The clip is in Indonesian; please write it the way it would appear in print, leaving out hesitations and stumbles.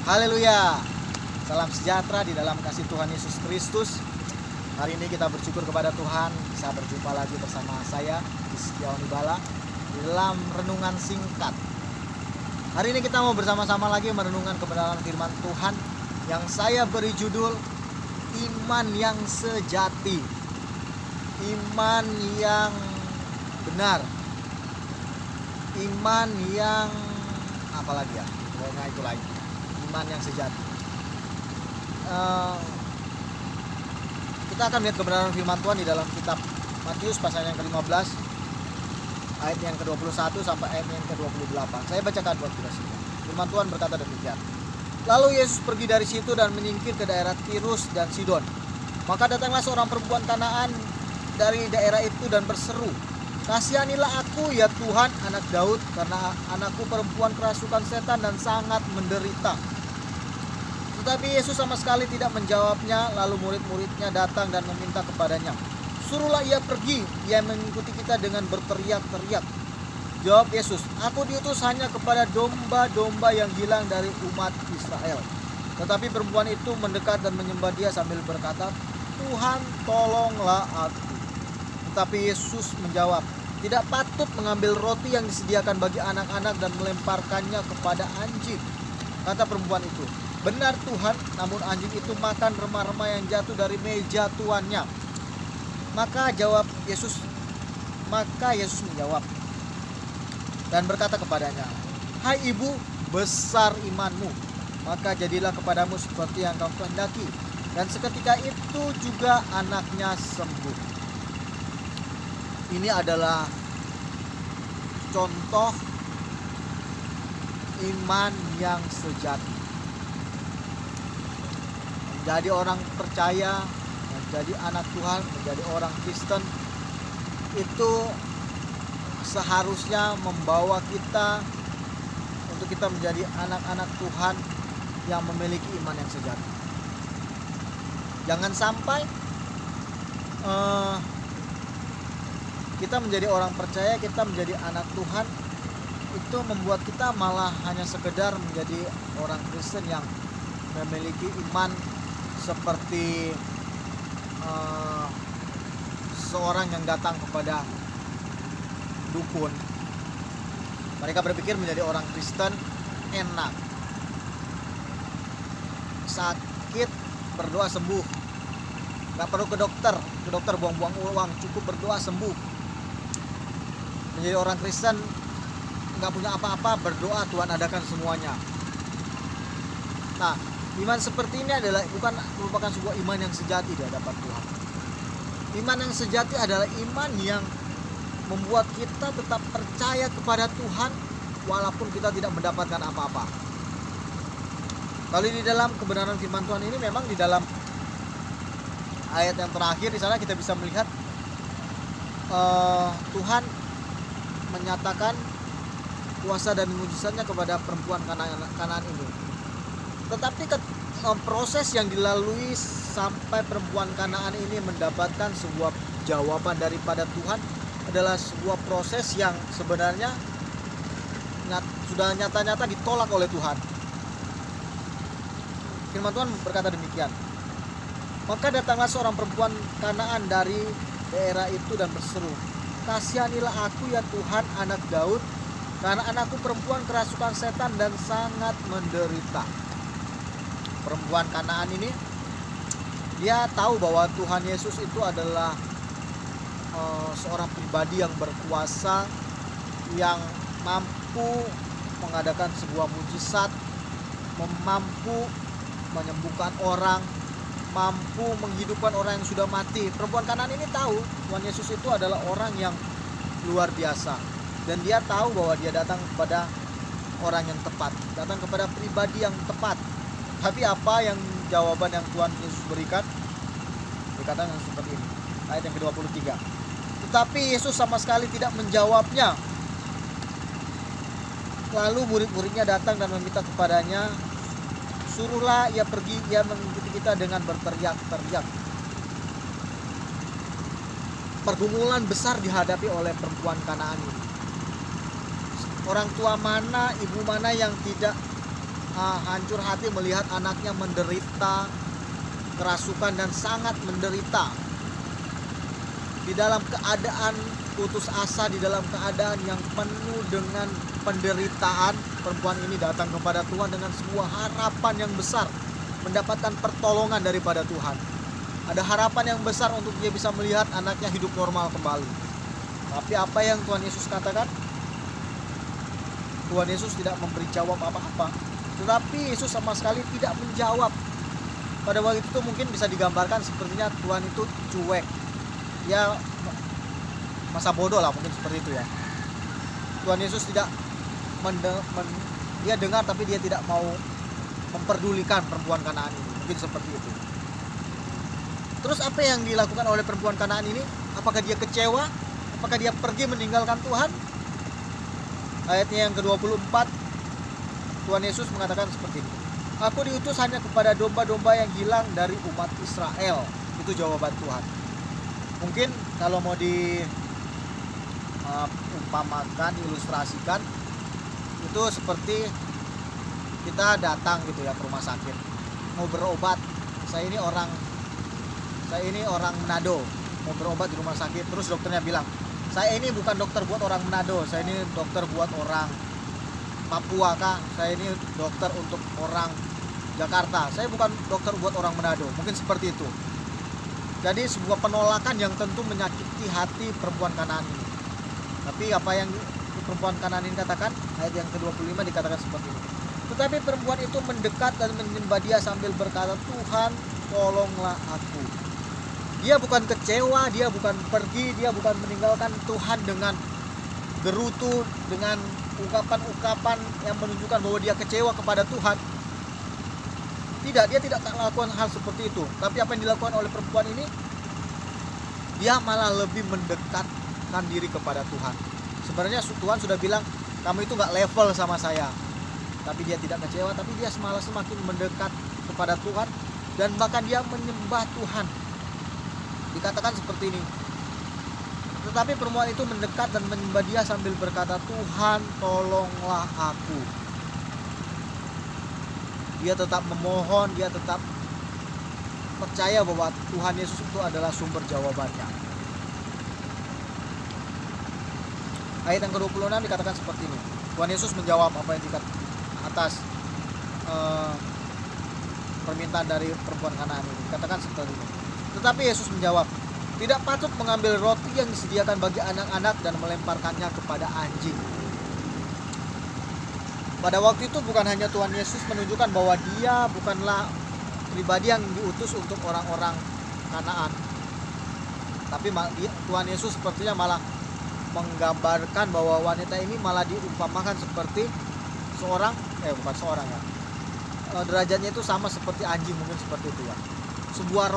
Haleluya. Salam sejahtera di dalam kasih Tuhan Yesus Kristus. Hari ini kita bersyukur kepada Tuhan bisa berjumpa lagi bersama saya Rizky Onibala di dalam renungan singkat. Hari ini kita mau bersama-sama lagi merenungkan kebenaran firman Tuhan yang saya beri judul Iman yang Sejati. Iman yang benar. Iman yang apalagi ya? Pokoknya itu lagi. Iman yang sejati. Kita akan lihat kebenaran firman Tuhan di dalam kitab Matius pasal yang ke-15 ayat yang ke-21 sampai ayat yang ke-28. Saya bacakan buat kita semua. Firman Tuhan berkata demikian. Lalu Yesus pergi dari situ dan menyingkir ke daerah Tirus dan Sidon. Maka datanglah seorang perempuan Kanaan dari daerah itu dan berseru, "Kasihanilah aku ya Tuhan, anak Daud, karena anakku perempuan kerasukan setan dan sangat menderita." Tetapi Yesus sama sekali tidak menjawabnya. Lalu murid-muridnya datang dan meminta kepadanya, "Suruhlah ia pergi, ia mengikuti kita," dengan berteriak-teriak. Jawab Yesus, "Aku diutus hanya kepada domba-domba yang hilang dari umat Israel." Tetapi perempuan itu mendekat dan menyembah Dia sambil berkata, "Tuhan, tolonglah aku." Tetapi Yesus menjawab, "Tidak patut mengambil roti yang disediakan bagi anak-anak dan melemparkannya kepada anjing." Kata perempuan itu, "Benar Tuhan, namun anjing itu makan remah-remah yang jatuh dari meja tuannya." Maka Yesus menjawab dan berkata kepadanya, "Hai ibu, besar imanmu, maka jadilah kepadamu seperti yang kau kehendaki." Dan seketika itu juga anaknya sembuh. Ini adalah contoh iman yang sejati. Menjadi orang percaya, menjadi anak Tuhan, menjadi orang Kristen, itu seharusnya membawa kita untuk kita menjadi anak-anak Tuhan yang memiliki iman yang sejati. Jangan sampai kita menjadi orang percaya, kita menjadi anak Tuhan, itu membuat kita malah hanya sekedar menjadi orang Kristen yang memiliki iman seperti seorang yang datang kepada dukun. Mereka berpikir menjadi orang Kristen enak, sakit berdoa sembuh, gak perlu ke dokter buang-buang uang, cukup berdoa sembuh. Menjadi orang Kristen gak punya apa-apa, berdoa Tuhan adakan semuanya. Nah, iman seperti ini bukan merupakan sebuah iman yang sejati di hadapan Tuhan. Iman yang sejati adalah iman yang membuat kita tetap percaya kepada Tuhan walaupun kita tidak mendapatkan apa-apa. Kalau di dalam kebenaran firman Tuhan ini, memang di dalam ayat yang terakhir di sana kita bisa melihat Tuhan menyatakan kuasa dan mujizatnya kepada perempuan Kanaan ini. Tetapi proses yang dilalui sampai perempuan Kanaan ini mendapatkan sebuah jawaban daripada Tuhan adalah sebuah proses yang sebenarnya sudah nyata-nyata ditolak oleh Tuhan. Firman Tuhan berkata demikian. Maka datanglah seorang perempuan Kanaan dari daerah itu dan berseru, "Kasihanilah aku ya Tuhan, anak Daud, karena anakku perempuan kerasukan setan dan sangat menderita." Perempuan Kanaan ini, dia tahu bahwa Tuhan Yesus itu adalah seorang pribadi yang berkuasa, yang mampu mengadakan sebuah mujizat, mampu menyembuhkan orang, mampu menghidupkan orang yang sudah mati. Perempuan Kanaan ini tahu Tuhan Yesus itu adalah orang yang luar biasa, dan dia tahu bahwa dia datang kepada orang yang tepat, datang kepada pribadi yang tepat. Tapi apa yang jawaban yang Tuhan Yesus berikan? Dikatakan seperti ini, ayat yang ke-23. Tetapi Yesus sama sekali tidak menjawabnya. Lalu murid-muridnya datang dan meminta kepadanya, "Suruhlah ia pergi, ia mengikuti kita," dengan berteriak-teriak. Pergumulan besar dihadapi oleh perempuan Kanaan ini. Orang tua mana, ibu mana yang tidak hancur hati melihat anaknya menderita kerasukan dan sangat menderita. Di dalam keadaan putus asa, di dalam keadaan yang penuh dengan penderitaan, perempuan ini datang kepada Tuhan dengan sebuah harapan yang besar, mendapatkan pertolongan daripada Tuhan. Ada harapan yang besar untuk dia bisa melihat anaknya hidup normal kembali. Tapi apa yang Tuhan Yesus katakan? Tuhan Yesus tidak memberi jawab apa-apa. Tetapi Yesus sama sekali tidak menjawab. Pada waktu itu mungkin bisa digambarkan sepertinya Tuhan itu cuek. Ya masa bodoh lah, mungkin seperti itu ya. Tuhan Yesus tidak dia dengar tapi dia tidak mau memperdulikan perempuan Kanaan ini. Mungkin seperti itu. Terus apa yang dilakukan oleh perempuan Kanaan ini? Apakah dia kecewa? Apakah dia pergi meninggalkan Tuhan? Ayatnya yang ke-24, Tuhan Yesus mengatakan seperti ini. Aku diutus hanya kepada domba-domba yang hilang dari umat Israel. Itu jawaban Tuhan. Mungkin kalau mau umpamakan, ilustrasikan, itu seperti kita datang gitu ya ke rumah sakit, mau berobat. Saya ini orang Manado, mau berobat di rumah sakit. Terus dokternya bilang, saya ini bukan dokter buat orang Manado, saya ini dokter buat orang Papua kah, saya ini dokter untuk orang Jakarta, saya bukan dokter buat orang Manado. Mungkin seperti itu. Jadi sebuah penolakan yang tentu menyakiti hati perempuan Kanaan ini. Tapi apa yang perempuan Kanaan ini katakan? Ayat yang ke-25 dikatakan seperti ini. Tetapi perempuan itu mendekat dan menyembah dia sambil berkata, Tuhan tolonglah aku. Dia bukan kecewa, dia bukan pergi, dia bukan meninggalkan Tuhan dengan gerutu, dengan ungkapan-ungkapan yang menunjukkan bahwa dia kecewa kepada Tuhan. Tidak, dia tidak melakukan hal seperti itu. Tapi apa yang dilakukan oleh perempuan ini? Dia malah lebih mendekatkan diri kepada Tuhan. Sebenarnya Tuhan sudah bilang, kamu itu gak level sama saya. Tapi dia tidak kecewa, tapi dia malah semakin mendekat kepada Tuhan. Dan bahkan dia menyembah Tuhan. Dikatakan seperti ini. Tetapi perempuan itu mendekat dan menyembah dia sambil berkata, Tuhan tolonglah aku. Dia tetap memohon, dia tetap percaya bahwa Tuhan Yesus itu adalah sumber jawabannya. Ayat yang ke-26 dikatakan seperti ini. Tuhan Yesus menjawab apa yang dikatakan atas permintaan dari perempuan Kanaan ini. Dikatakan seperti ini. Tetapi Yesus menjawab, tidak patut mengambil roti yang disediakan bagi anak-anak dan melemparkannya kepada anjing. Pada waktu itu bukan hanya Tuhan Yesus menunjukkan bahwa dia bukanlah pribadi yang diutus untuk orang-orang Kanaan. Tapi Tuhan Yesus sepertinya malah menggambarkan bahwa wanita ini malah diumpamakan seperti derajatnya itu sama seperti anjing, mungkin seperti itu ya. Sebuah